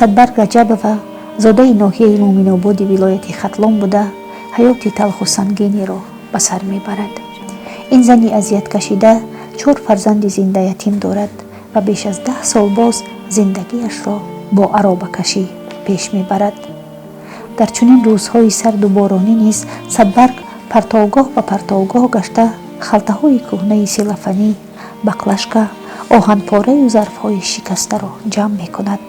Садбарг Раҷабова зодаи ноҳияи Муъминободи вилояти Хатлон буда ҳаёти талху сангинеро ба сар мебарад. ин зани азияткашида 4 фарзанди зиндаятим дорад ва беш аз 10 сол боз зиндагиашро бо аробакашӣ пеш мебарад. дар чунин рӯзҳои сарду боронӣ низ Садбарг партовгоҳ ба партовгоҳ гашта халтаҳои кӯҳнаи силафанӣ, баклашка, оҳанпораю зарфҳои шикастаро ҷамъ мекунад,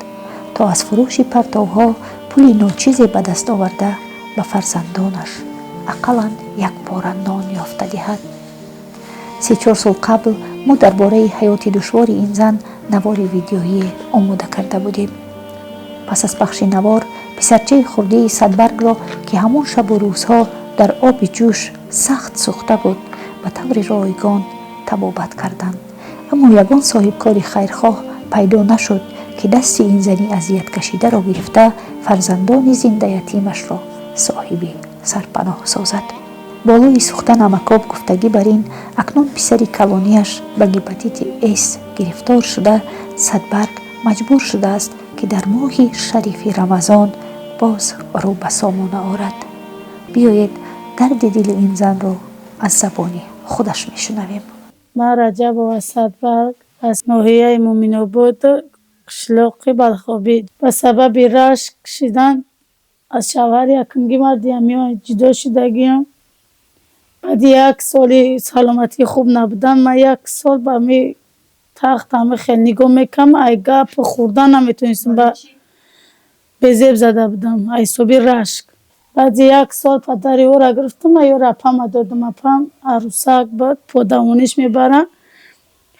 то аз фурӯши партовҳо пули ночизе ба даст оварда ба фарзандонаш ақаллан як пора нон ёфта диҳад. 3-4 сол қабл мо дар бораи ҳаёти душвори ин зан навори видеоие омода карда будем. пас аз пахши навор писарчаи хурдии Садбаргро ки ҳамон шабу рӯзҳо дар оби ҷӯш сахт сӯхта буд, ба таври ройгон табобат карданд. аммо ягон соҳибкори хайрхоҳ пайдо нашуд ки дасти ин зани азияткашидаро гирифта фарзандони зиндаятимашро соҳиби сарпаноҳ созад. болои сӯхтан амакоб гуфтагӣ бар ин, акнун писари калонияш ба гепатити С гирифтор шуда, Садбарг маҷбур шудааст ки дар моҳи шарифи Рамазон боз рӯ ба сомона орад. биёед дарди дили ин занро аз забони худаш мешунавем. ман Раҷабова Садбарг аз ноҳияи Муъминобод қишлоқи Балхобид ба сабаби рашк кашидан аз шавҳари якумги марди ҳамён ҷудо шудагиам. баъди 1 соли саломатии хуб набудан ман 1 сол ба ми тахт ҳама хел нигоҳ мекардам, ай гапу хӯрдан наметонистам, ба безеб зада будам, ай ҳисоби рашк. баъди 1 сол падари ора гирифтам, ёро апама додам. апам арӯсак буд, подавониш мебарад,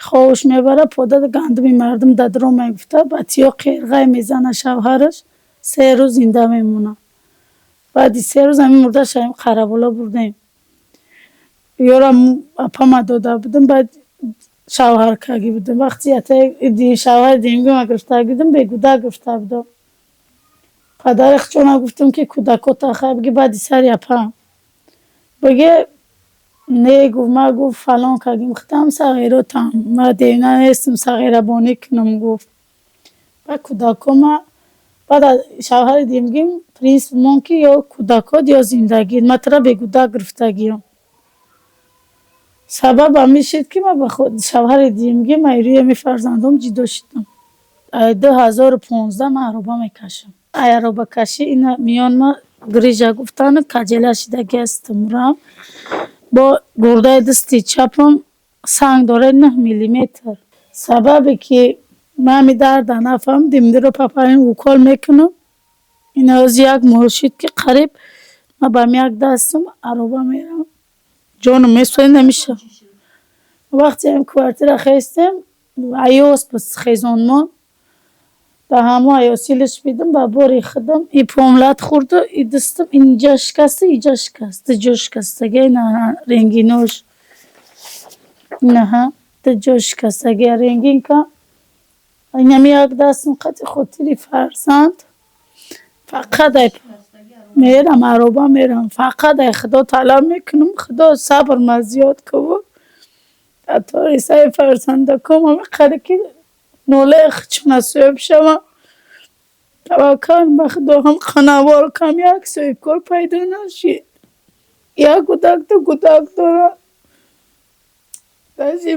хоҳуш мебарад, пода гандуми мардум дадро мегуфта, ба тиё қирғай мезанад шавҳараш, 3 рӯз зинда мемонад. баъди 3 рӯз ҳамин мурда шавем, Қарабуло бурдем. ёро апама дода будам, баъд шавҳаркагӣ будам. вақти шавҳари дуюмгӣ ма гирифта будам, бегуда гирифта будам. падари хучона гуфтам ки кӯдакота хай биги баъди сари апам биги не гуфт, ма гуфт фалон кагим хитам сағиротам, ма девна нестам сағирабонӣ кунам гуфт. ба кӯдакома баъд аз шавҳари дуюмгим принсип мон ки ё кӯдакот ё зиндагӣ, ма тара бегуда гирифтагиам. сабаб ҳамин шуд ки ма ба шавҳари дуюмгӣ майрӯи ҳамин фарзандам ҷудо шудам. 2015 ман ароба мекашам. ай аробакашӣ ина миён ма грижа гуфтан каҷела шидагӣ аст умрам. бо гурдаи дасти чапам санг дорад 9 миллиметр. сабабе ки ман ҳамин дарда нафаҳмидим, диро папаин укол мекунам. ина аз 1 моҳ шуд ки қариб ма ба ҳамин 1 дастам ароба мерам, ҷонам месӯзад, намешавам. вақте ҳамин квартира хестем, аёс буд хезонмон, ба ҳамон аёсилаш бидам, ба бор рехидам, и пом лат хӯрду, и дастам инҷа шикасту, инҷа шикаст, ду ҷо шикастагӣ, ина ренгинош, инаҳа ду ҷо шикастагӣ ренгинка. ин ҳамин 1 дастам қатъи хотири фарзанд, фақат ай мерам ароба мерам, фақат ай худо талаб мекунам, худо сабрма зиёд кув, ҳатто рисаи фарзандакам ҳамин қадр ки нолаи хучона соҳиб шавам, таваккал ба худо ҳам қанавор кам 1 соҳибкор пайдо нашид. 1 кӯдак 2 кӯдак дорад, баъзи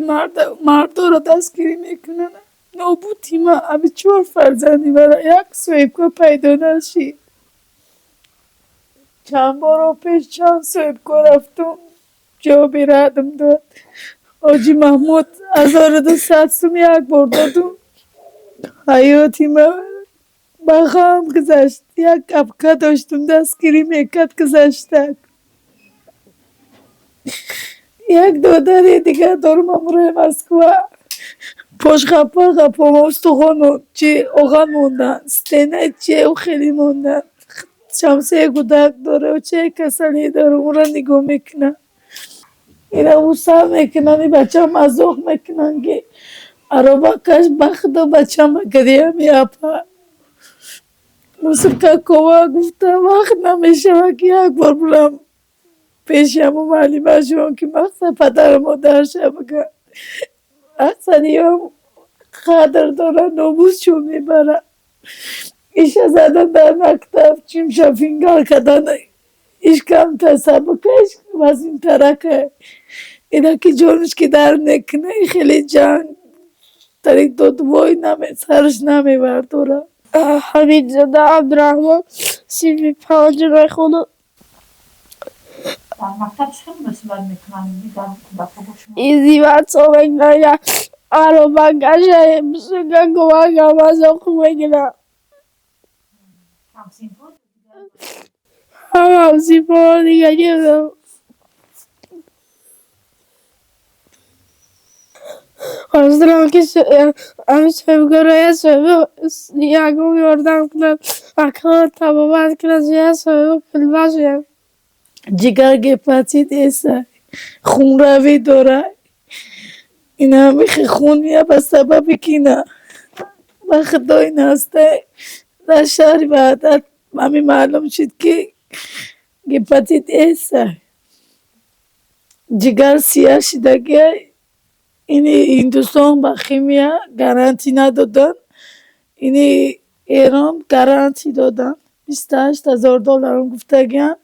мардоро дастгирӣ мекунанд. нобуди ман ҳамин 4 фарзанди мара 1 соҳибкор пайдо нашид. чанд боро пеш чанд соҳибкор рафтам, ҷавоби радм дод. ҳоҷи Маҳмуд 1200 сум 1 бор додум. ҳаёти ман ба ғам гузашт. 1 капка доштам, дастгирӣ мекард, гузаштак. 1 додани дигар дорум, амрои Москва. пош ғапа ғапома устухону чи оған мондан, стенаи чиу хеле мондан. шамсаи кӯдак дора, чаи касалӣ дора, онро нигоҳ мекунам. ина усал мекунанд, и бачам мазоқ мекунанд ки аробакаш ба худо бачам магади ҳамин апа. мусулкакова гуфта вақт намешавад ки 1 бор бурам пеши ҳамон маълимашон ки мақсад падару модарша бигӯям. мақсади ҳам қадр дорад, номусшон мебарад. ایشه زدن در مکتب چیم شافینگال کردن ایش کم تسابقش از این ترکه اینا که جونش که در نکنه خیلی جنگ طریق دو نمی سرش نمی برداره. حمید زاده عبدالرحمن سیفی 5 میخونه. در مکتب چه مثلا میکنن در ایزیوات سومنگایا آرومانگاشه بسنگا گوانگا مازو خوبگینا همسی پا دیگه گیرم Aslında ki sevgilaya söylüyor, yago yordan kılan, akıllı tababat kılan ya söylüyor, filmaz ya. جگر گپاتیت ایسا خون روی داره اینا میخی خونیه به سبب کینا و خدای ناسته در شهر بعدت همی معلوم شد که گپاتیت ایسا جگر سیاه شدگه اینی هندوستان با خیمیا گارانتی ندادن اینی ایران گارانتی دادن $28,000 گفتگیان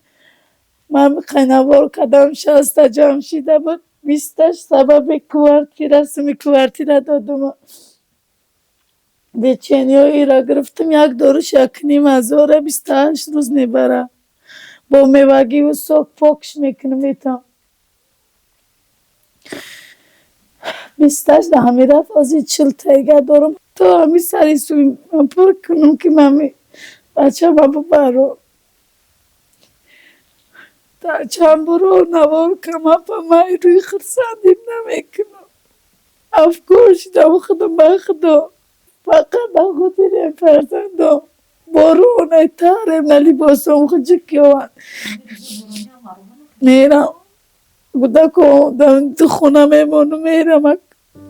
من خانوار کدام 60 جمع شده بود 20 سبب رسمی کوارتیره دادم دیچنیایی را گرفتم یک دورش 1,500 28 روز میبره با میوگی و سوک پاکش میکنم میتم 20 ده همی رفت از این 40 تایگه دارم تو همی سری سوی من پر کنم که من بچه ما ببرم تا چند برو نوار کما پا مای روی خرسندیم نمیکنم افکار شدم خودم با خودم فقط با خودم فرزندم برو نیتارم نلی باسم خود جکیوان میرم بوده که تو خونه میمونم میرم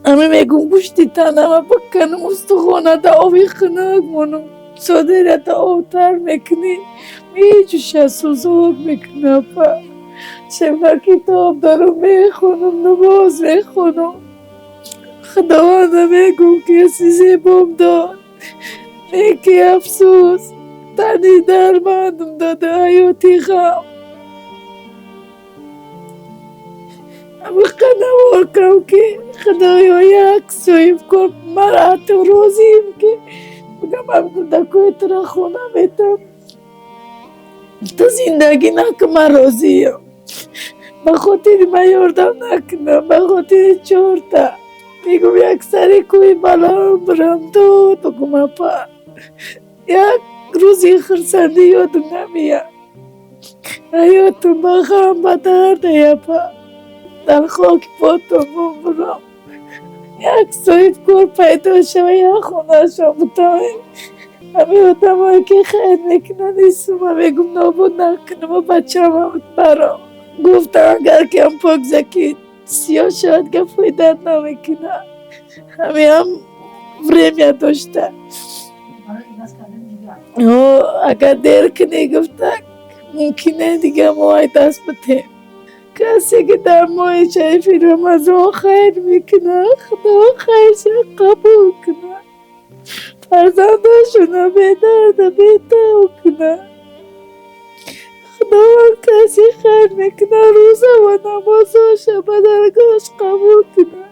همه میگم گوشتی تنم بکنم استخونه دا آوی خنک مونم صدره دا آوتر میکنی میجوشه سوزوک میکنه پا چه کتاب دارم میخونم نماز میخونم خداوند میگم که سیزی بام داد نیکی افسوس تنی درماندم داده حیاتی خام اما خنوار کم که خدایا یک سویف کن مرا تو روزیم که بگم هم دکوی ترا خونه میتم تو زندگی نکن من روزیم به خاطر من یاردم نکنم به خاطر چورتا میگم یک سری کوی بالا برم تو بگم پا یک روزی خرسندی یادم نمیاد حیاتم با خم با درده پا در خاک پاتم برم یک سویف کور پیدا شو یک خونه شو بتاین همه آدم هایی که خیر میکنن ایسو من میگم نابود نکنم و بچه هم برام گفتم اگر که هم پاک زکی سیاه شاید که فایدت نمیکنه همه هم وریمیا داشته اگر دیر کنی گفته ممکنه دیگه موهای دست بتیم کسی که در ماه شریفی رمضان خیر میکنه خدا خیرش قبول کنه فرزنداشونو به درد بیتو کنه خداوند کسی خیر میکنه روزه و نمازاش به درگاهش قبول کنه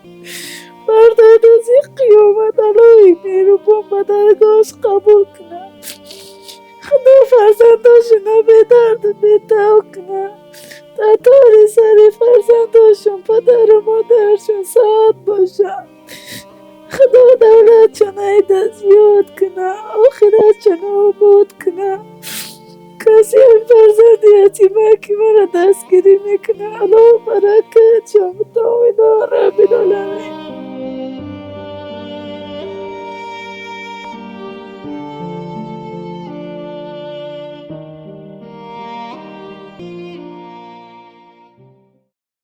فردا روزی قیامت الهی نیروبان به درگاهش قبول کنه خدا فرزنداشونو به درد بیتو کنه تا طور سری فرزنداشون پدر و مادرشون ساعت باشن خدا دولتشون عیده زیاد کنه آخرتشون آباد کنه کسی این فرزندی یتیمه که مرا دستگیری میکنه الله برکت شما تا رب العالمین